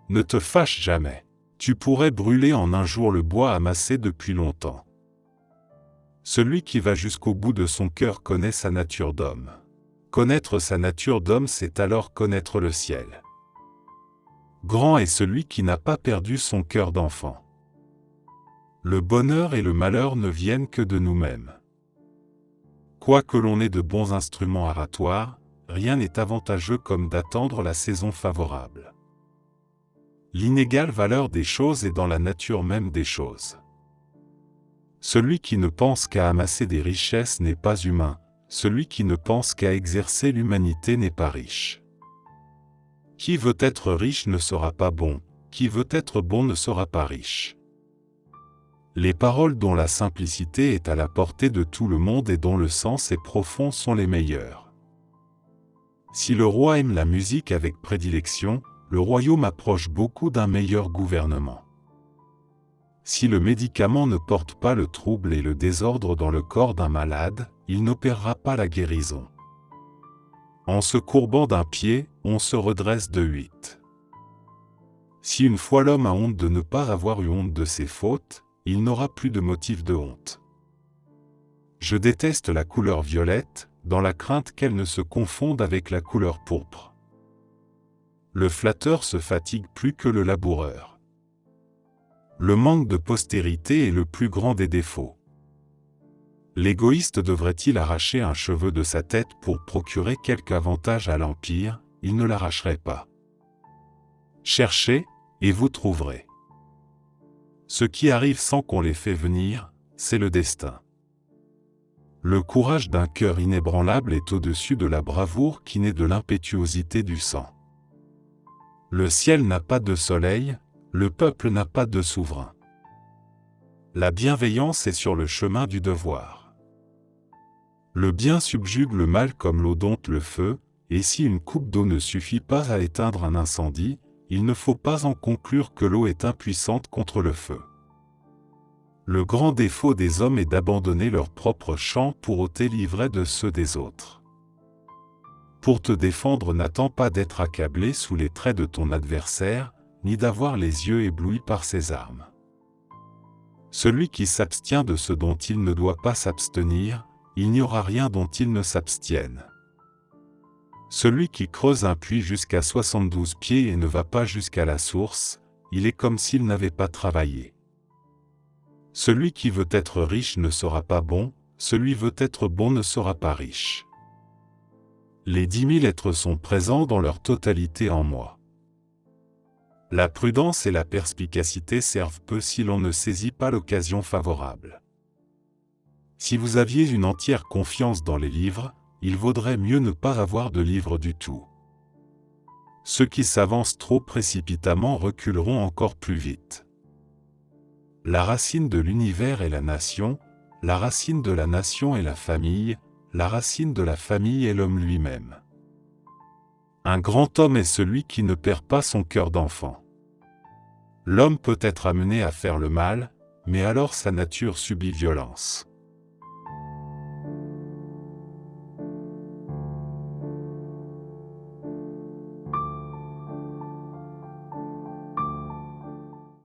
Ne te fâche jamais. Tu pourrais brûler en un jour le bois amassé depuis longtemps. Celui qui va jusqu'au bout de son cœur connaît sa nature d'homme. Connaître sa nature d'homme, c'est alors connaître le ciel. Grand est celui qui n'a pas perdu son cœur d'enfant. Le bonheur et le malheur ne viennent que de nous-mêmes. Quoique l'on ait de bons instruments oratoires, rien n'est avantageux comme d'attendre la saison favorable. L'inégale valeur des choses est dans la nature même des choses. Celui qui ne pense qu'à amasser des richesses n'est pas humain, celui qui ne pense qu'à exercer l'humanité n'est pas riche. Qui veut être riche ne sera pas bon, qui veut être bon ne sera pas riche. Les paroles dont la simplicité est à la portée de tout le monde et dont le sens est profond sont les meilleures. Si le roi aime la musique avec prédilection, le royaume approche beaucoup d'un meilleur gouvernement. Si le médicament ne porte pas le trouble et le désordre dans le corps d'un malade, il n'opérera pas la guérison. En se courbant d'un pied, on se redresse de 8. Si une fois l'homme a honte de ne pas avoir eu honte de ses fautes, il n'aura plus de motif de honte. Je déteste la couleur violette, dans la crainte qu'elle ne se confonde avec la couleur pourpre. Le flatteur se fatigue plus que le laboureur. Le manque de postérité est le plus grand des défauts. L'égoïste devrait-il arracher un cheveu de sa tête pour procurer quelque avantage à l'Empire, il ne l'arracherait pas. Cherchez, et vous trouverez. Ce qui arrive sans qu'on les fait venir, c'est le destin. Le courage d'un cœur inébranlable est au-dessus de la bravoure qui naît de l'impétuosité du sang. Le ciel n'a pas de soleil, le peuple n'a pas de souverain. La bienveillance est sur le chemin du devoir. Le bien subjugue le mal comme l'eau dompte le feu, et si une coupe d'eau ne suffit pas à éteindre un incendie, il ne faut pas en conclure que l'eau est impuissante contre le feu. Le grand défaut des hommes est d'abandonner leur propre champ pour ôter l'ivraie de ceux des autres. Pour te défendre, n'attends pas d'être accablé sous les traits de ton adversaire, ni d'avoir les yeux éblouis par ses armes. Celui qui s'abstient de ce dont il ne doit pas s'abstenir, il n'y aura rien dont il ne s'abstienne. Celui qui creuse un puits jusqu'à 72 pieds et ne va pas jusqu'à la source, il est comme s'il n'avait pas travaillé. Celui qui veut être riche ne sera pas bon, celui veut être bon ne sera pas riche. Les 10 000 êtres sont présents dans leur totalité en moi. La prudence et la perspicacité servent peu si l'on ne saisit pas l'occasion favorable. Si vous aviez une entière confiance dans les livres, il vaudrait mieux ne pas avoir de livres du tout. Ceux qui s'avancent trop précipitamment reculeront encore plus vite. La racine de l'univers est la nation, la racine de la nation est la famille, la racine de la famille est l'homme lui-même. Un grand homme est celui qui ne perd pas son cœur d'enfant. L'homme peut être amené à faire le mal, mais alors sa nature subit violence.